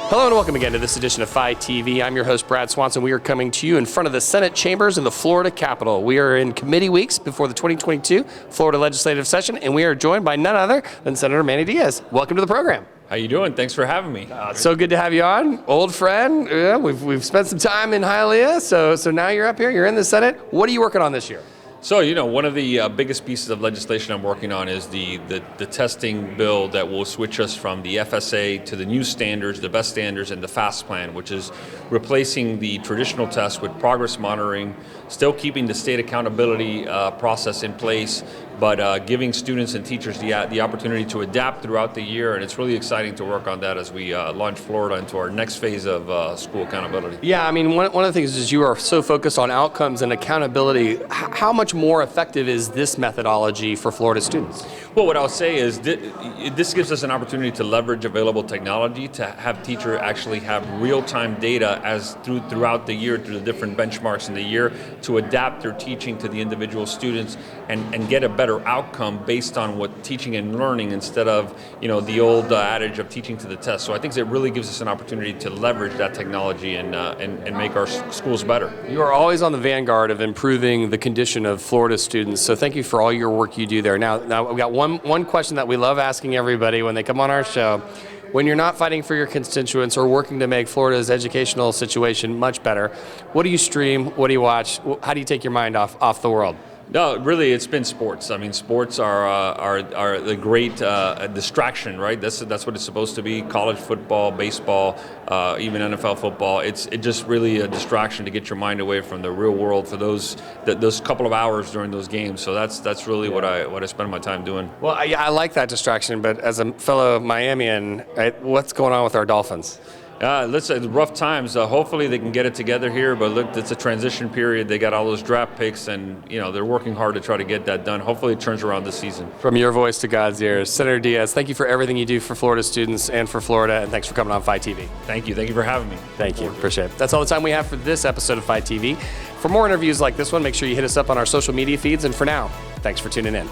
Hello and welcome again to this edition of Phi TV. I'm your host, Brad Swanson. We are coming to you in front of the Senate chambers in the Florida Capitol. We are in committee weeks before the 2022 Florida legislative session, and we are joined by none other than Senator Manny Diaz. Welcome to the program. How you doing? Thanks for having me. It's so good to have you on. Old friend. Yeah, we've spent some time in Hialeah, so now you're up here. You're in the Senate. What are you working on this year? So, one of the biggest pieces of legislation I'm working on is the testing bill that will switch us from the FSA to the new standards, the best standards, and the FAST plan, which is replacing the traditional test with progress monitoring, still keeping the state accountability process in place, but giving students and teachers the opportunity to adapt throughout the year. And it's really exciting to work on that as we launch Florida into our next phase of school accountability. Yeah, I mean, one of the things is you are so focused on outcomes and accountability. How much more effective is this methodology for Florida students? Well, what I'll say is this gives us an opportunity to leverage available technology to have teachers actually have real-time data throughout the year through the different benchmarks in the year to adapt their teaching to the individual students and get a better outcome based on what teaching and learning instead of the old adage of teaching to the test. So I think it really gives us an opportunity to leverage that technology and make our schools better. You are always on the vanguard of improving the condition of Florida students, so thank you for all your work you do there. Now we've got one question that we love asking everybody when they come on our show. When you're not fighting for your constituents or working to make Florida's educational situation much better, what do you stream? What do you watch? How do you take your mind off the world? No, really, it's been sports. I mean, sports are the great distraction, right? That's what it's supposed to be. College football, baseball, even NFL football. It's just really a distraction to get your mind away from the real world for those couple of hours during those games. So that's really what I spend my time doing. Well, I like that distraction, but as a fellow Miamian, what's going on with our Dolphins? Listen, rough times. Hopefully they can get it together here, but look, it's a transition period. They got all those draft picks, and they're working hard to try to get that done. Hopefully it turns around this season. From your voice to God's ears, Senator Diaz, thank you for everything you do for Florida students and for Florida, and thanks for coming on Phi TV. Thank you for having me. Thank you, appreciate it. That's all the time we have for this episode of Phi TV. For more interviews like this one, make sure you hit us up on our social media feeds, and for now, thanks for tuning in.